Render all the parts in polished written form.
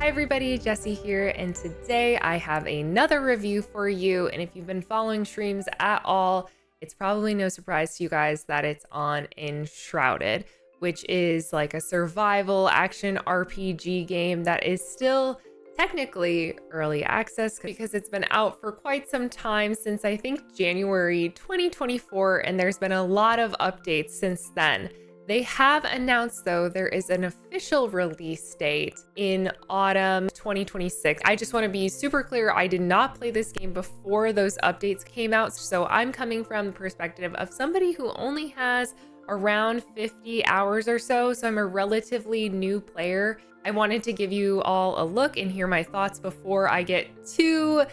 Hi everybody, Jessie here, and today I have another review for you. And if you've been following streams at all, it's probably no surprise to you guys that it's on Enshrouded, which is like a survival action RPG game that is still technically early access because it's been out for quite some time, since I think January 2024, and there's been a lot of updates since then. They have announced, though, there is an official release date in autumn 2026. I just want to be super clear, I did not play this game before those updates came out, so I'm coming from the perspective of somebody who only has around 50 hours or so I'm a relatively new player. I wanted to give you all a look and hear my thoughts before I get too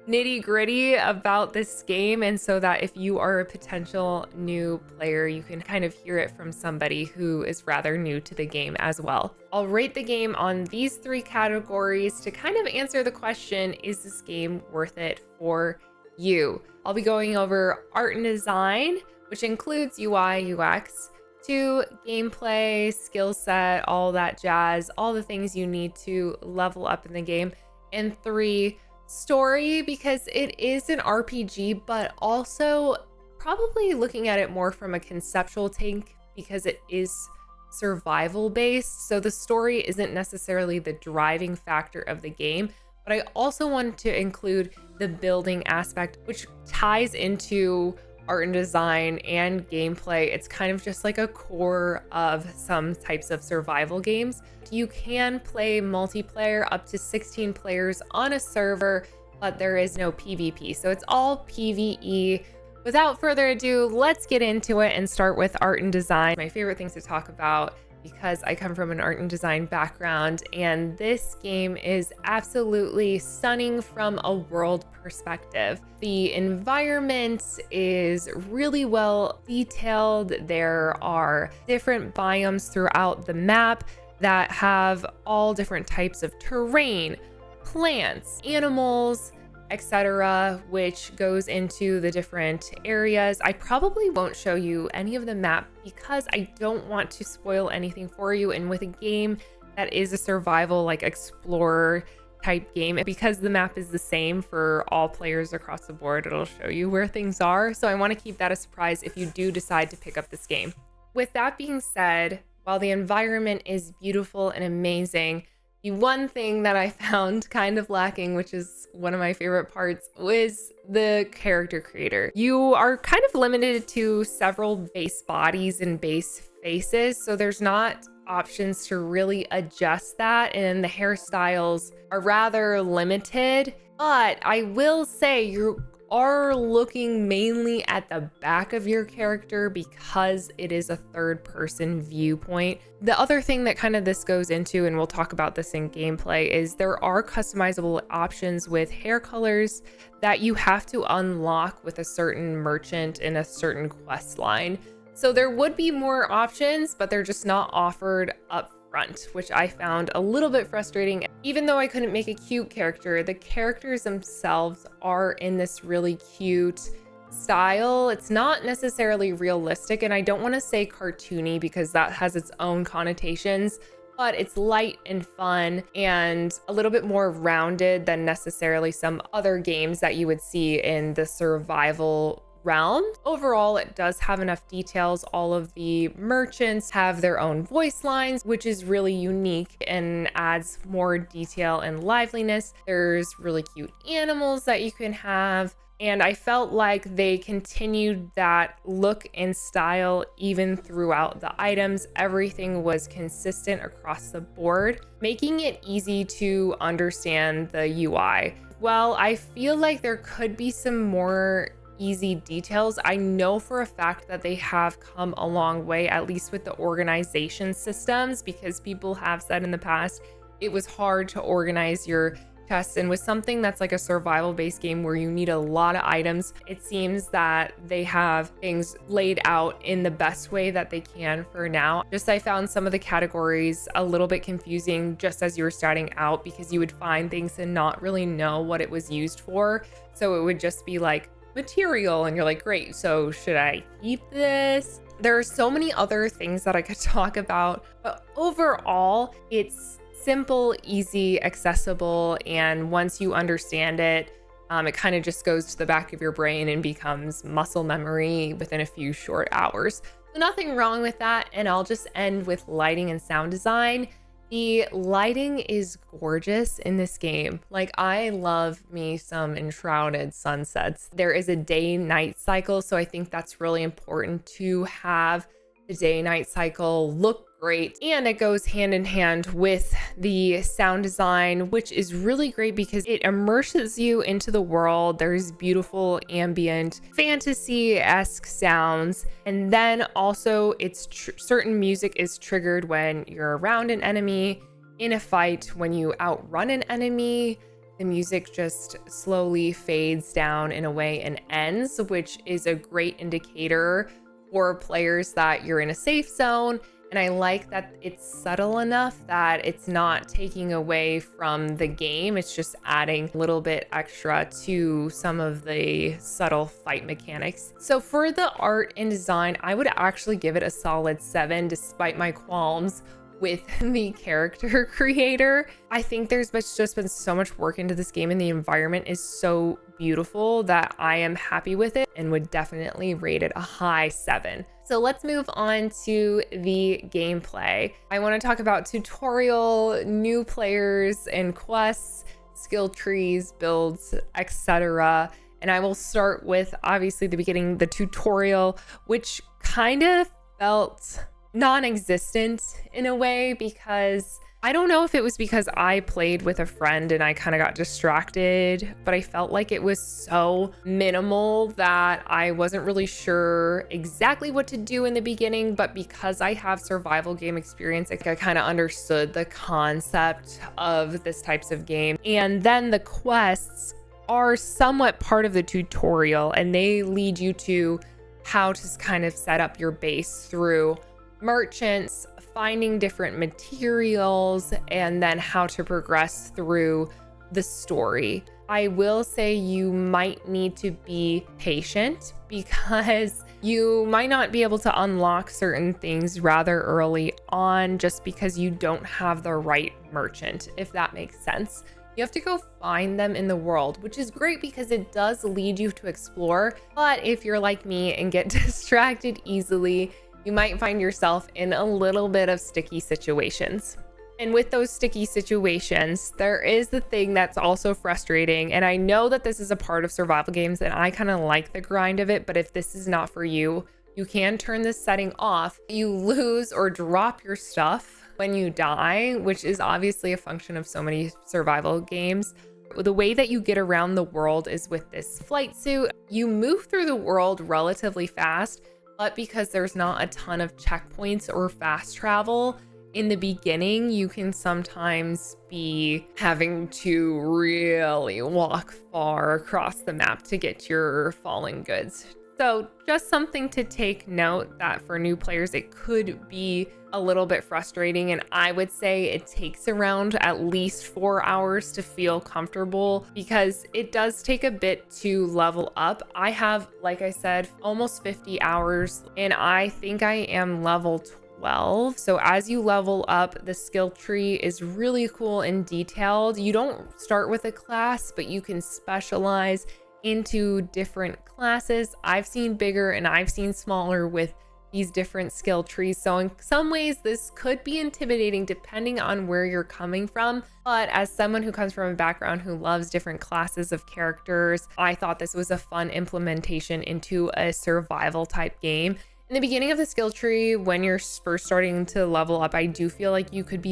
nitty-gritty about this game, and so that if you are a potential new player, you can kind of hear it from somebody who is rather new to the game as well. I'll rate the game on these three categories to kind of answer the question, is this game worth it for you? I'll be going over art and design, which includes UI, UX, 2, gameplay, skill set, all that jazz, all the things you need to level up in the game, and 3, story, because it is an RPG, but also probably looking at it more from a conceptual take because it is survival based. So the story isn't necessarily the driving factor of the game, but I also want to include the building aspect, which ties into art and design and gameplay. It's kind of just like a core of some types of survival games. You can play multiplayer up to 16 players on a server, but there is no PvP. So it's all PvE. Without further ado, let's get into it and start with art and design. My favorite things to talk about, because I come from an art and design background, and this game is absolutely stunning from a world perspective. The environment is really well detailed. There are different biomes throughout the map that have all different types of terrain, plants, animals, etc., which goes into the different areas. I probably won't show you any of the map because I don't want to spoil anything for you. And with a game that is a survival, like explorer type game, because the map is the same for all players across the board, it'll show you where things are. So I want to keep that a surprise if you do decide to pick up this game. With that being said, while the environment is beautiful and amazing, the one thing that I found kind of lacking, which is one of my favorite parts, was the character creator. You are kind of limited to several base bodies and base faces, so there's not options to really adjust that, and the hairstyles are rather limited. But I will say you are looking mainly at the back of your character because it is a third person viewpoint. The other thing that kind of this goes into, and we'll talk about this in gameplay, is there are customizable options with hair colors that you have to unlock with a certain merchant in a certain quest line. So there would be more options, but they're just not offered up front, which I found a little bit frustrating. Even though I couldn't make a cute character, the characters themselves are in this really cute style. It's not necessarily realistic, and I don't want to say cartoony because that has its own connotations, but it's light and fun and a little bit more rounded than necessarily some other games that you would see in the survival realm. Overall, it does have enough details. All of the merchants have their own voice lines, which is really unique and adds more detail and liveliness. There's really cute animals that you can have, and I felt like they continued that look and style even throughout the items. Everything was consistent across the board, making it easy to understand the UI. Well, I feel like there could be some more easy details. I know for a fact that they have come a long way, at least with the organization systems, because people have said in the past it was hard to organize your chests, and with something that's like a survival based game where you need a lot of items, it seems that they have things laid out in the best way that they can for now. Just I found some of the categories a little bit confusing just as you were starting out, because you would find things and not really know what it was used for. So it would just be like material, and you're like, great, so should I keep this? There are so many other things that I could talk about, but overall, it's simple, easy, accessible, and once you understand it, it kind of just goes to the back of your brain and becomes muscle memory within a few short hours. So nothing wrong with that. And I'll just end with lighting and sound design. The lighting is gorgeous in this game. Like, I love me some enshrouded sunsets. There is a day-night cycle, so I think that's really important to have the day-night cycle look great, and it goes hand in hand with the sound design, which is really great because it immerses you into the world. There's beautiful ambient fantasy-esque sounds, and then also it's certain music is triggered when you're around an enemy in a fight. When you outrun an enemy, the music just slowly fades down in a way and ends, which is a great indicator for players that you're in a safe zone. And I like that it's subtle enough that it's not taking away from the game. It's just adding a little bit extra to some of the subtle fight mechanics. So for the art and design, I would actually give it a solid 7, despite my qualms with the character creator. I think there's just been so much work into this game, and the environment is so beautiful that I am happy with it and would definitely rate it a high 7. So let's move on to the gameplay. I want to talk about tutorial, new players and quests, skill trees, builds, etc. And I will start with, obviously, the beginning, the tutorial, which kind of felt non-existent in a way, because I don't know if it was because I played with a friend and I kind of got distracted, but I felt like it was so minimal that I wasn't really sure exactly what to do in the beginning. But because I have survival game experience, I kind of understood the concept of this types of game. And then the quests are somewhat part of the tutorial, and they lead you to how to kind of set up your base through merchants, finding different materials, and then how to progress through the story. I will say you might need to be patient because you might not be able to unlock certain things rather early on just because you don't have the right merchant, if that makes sense. You have to go find them in the world, which is great because it does lead you to explore. But if you're like me and get distracted easily, you might find yourself in a little bit of sticky situations. And with those sticky situations, there is the thing that's also frustrating. And I know that this is a part of survival games and I kind of like the grind of it, but if this is not for you, you can turn this setting off. You lose or drop your stuff when you die, which is obviously a function of so many survival games. The way that you get around the world is with this flight suit. You move through the world relatively fast, but because there's not a ton of checkpoints or fast travel in the beginning, you can sometimes be having to really walk far across the map to get your fallen goods. So just something to take note that for new players, it could be a little bit frustrating. And I would say it takes around at least 4 hours to feel comfortable because it does take a bit to level up. I have, like I said, almost 50 hours and I think I am level 12. So as you level up, the skill tree is really cool and detailed. You don't start with a class, but you can specialize into different classes. I've seen bigger and I've seen smaller with these different skill trees. So in some ways this could be intimidating depending on where you're coming from. But as someone who comes from a background who loves different classes of characters, I thought this was a fun implementation into a survival type game. In the beginning of the skill tree, when you're first starting to level up, I do feel like you could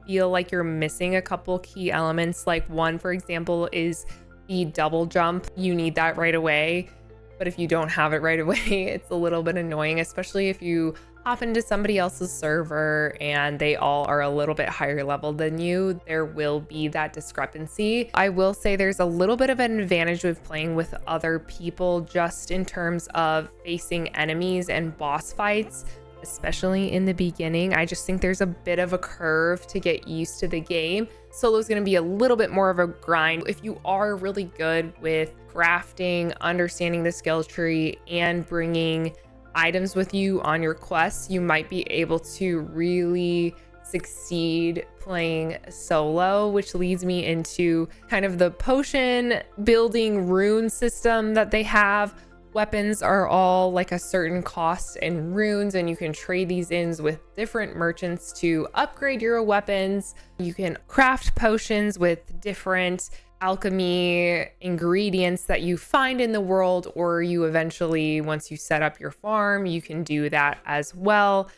feel like you're missing a couple key elements. Like one, for example, is the double jump. You need that right away, but if you don't have it right away, it's a little bit annoying, especially if you hop into somebody else's server and they all are a little bit higher level than you. There will be that discrepancy. I will say there's a little bit of an advantage with playing with other people just in terms of facing enemies and boss fights, especially in the beginning. I just think there's a bit of a curve to get used to the game. Solo is going to be a little bit more of a grind. If you are really good with crafting, understanding the skill tree, and bringing items with you on your quests, you might be able to really succeed playing solo, which leads me into kind of the potion building rune system that they have. Weapons are all like a certain cost in runes, and you can trade these in with different merchants to upgrade your weapons. You can craft potions with different alchemy ingredients that you find in the world, or you eventually, once you set up your farm, you can do that as well.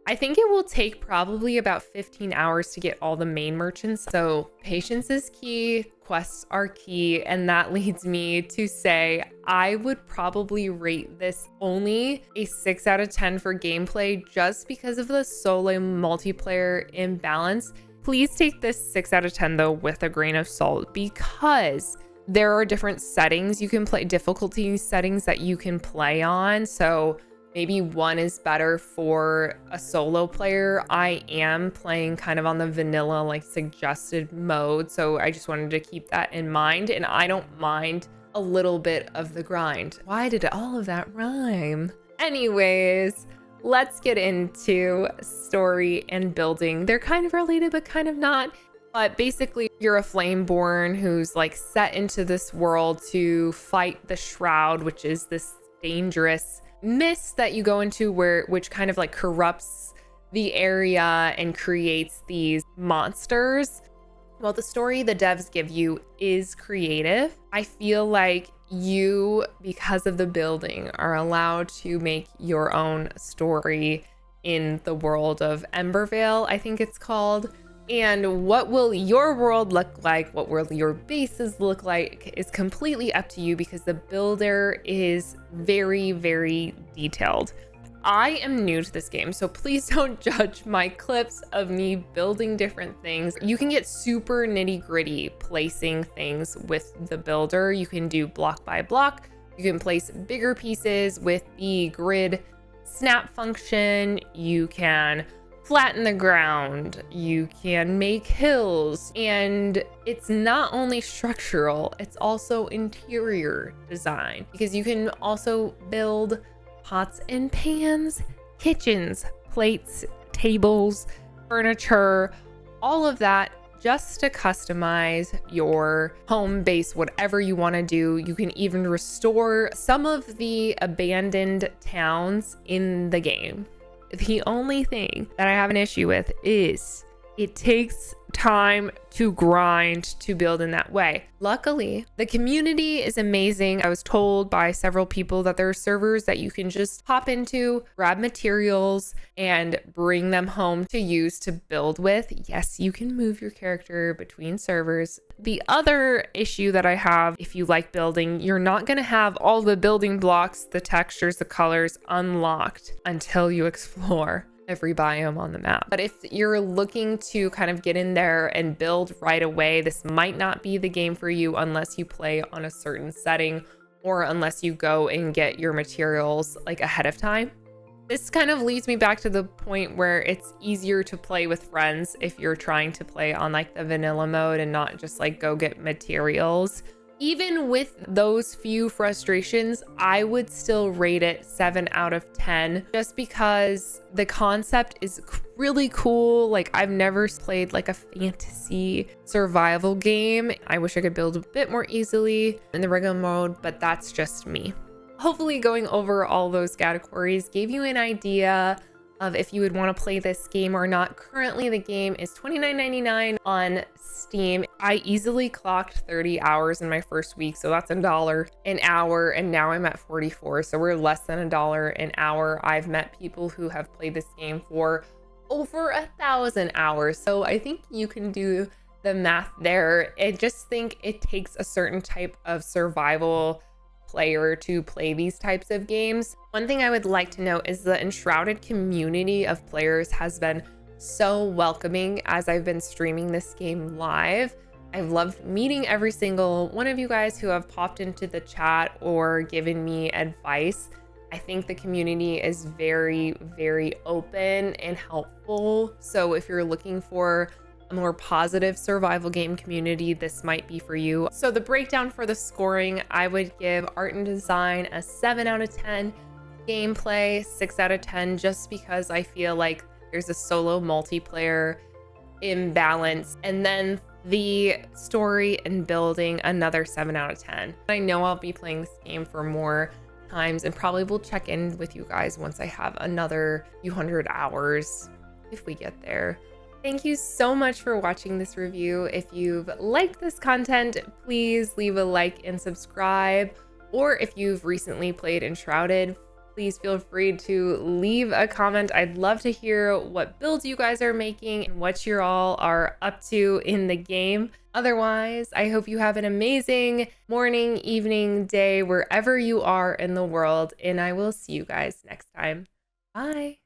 I think it will take probably about 15 hours to get all the main merchants. So patience is key, quests are key. And that leads me to say, I would probably rate this only a 6 out of 10 for gameplay, just because of the solo multiplayer imbalance. Please take this 6 out of 10 though with a grain of salt, because there are different settings you can play, difficulty settings that you can play on. So maybe one is better for a solo player. I am playing kind of on the vanilla, like suggested mode. So I just wanted to keep that in mind. And I don't mind a little bit of the grind. Why did all of that rhyme? Anyways, let's get into story and building. They're kind of related, but kind of not. But basically, you're a Flameborn who's like set into this world to fight the Shroud, which is this dangerous mist that you go into which kind of like corrupts the area and creates these monsters. Well, the story the devs give you is creative. I feel like you, because of the building, are allowed to make your own story in the world of Embervale, I think it's called. And what will your world look like, what will your bases look like, is completely up to you, because the builder is very, very detailed. I am new to this game, so please don't judge my clips of me building different things. You can get super nitty gritty placing things with the builder. You can do block by block. You can place bigger pieces with the grid snap function. You can flatten the ground, you can make hills, and it's not only structural, it's also interior design, because you can also build pots and pans, kitchens, plates, tables, furniture, all of that, just to customize your home base, whatever you want to do. You can even restore some of the abandoned towns in the game. The only thing that I have an issue with is it takes time to grind to build in that way. Luckily, the community is amazing. I was told by several people that there are servers that you can just hop into, grab materials, and bring them home to use to build with. Yes, you can move your character between servers. The other issue that I have, if you like building, you're not going to have all the building blocks, the textures, the colors unlocked until you explore every biome on the map. But if you're looking to kind of get in there and build right away, this might not be the game for you unless you play on a certain setting, or unless you go and get your materials like ahead of time. This kind of leads me back to the point where it's easier to play with friends if you're trying to play on like the vanilla mode and not just like go get materials. Even with those few frustrations, I would still rate it 7 out of 10, just because the concept is really cool. Like, I've never played like a fantasy survival game. I wish I could build a bit more easily in the regular mode, but that's just me. Hopefully going over all those categories gave you an idea of if you would want to play this game or not. Currently, the game is $29.99 on Steam. I easily clocked 30 hours in my first week, so that's $1 an hour, and now I'm at 44, so we're less than $1 an hour. I've met people who have played this game for over 1,000 hours, so I think you can do the math there. I just think it takes a certain type of survival player to play these types of games. One thing I would like to note is the Enshrouded community of players has been so welcoming as I've been streaming this game live. I've loved meeting every single one of you guys who have popped into the chat or given me advice. I think the community is very, very open and helpful. So if you're looking for a more positive survival game community, this might be for you. So the breakdown for the scoring, I would give art and design a 7 out of 10, gameplay 6 out of 10, just because I feel like There's a solo multiplayer imbalance, and then the story and building, another 7 out of 10. I know I'll be playing this game for more times and probably will check in with you guys once I have another few hundred hours if we get there. Thank you so much for watching this review. If you've liked this content, please leave a like and subscribe. Or if you've recently played Enshrouded, please feel free to leave a comment. I'd love to hear what builds you guys are making and what you all are up to in the game. Otherwise, I hope you have an amazing morning, evening, day, wherever you are in the world, and I will see you guys next time. Bye.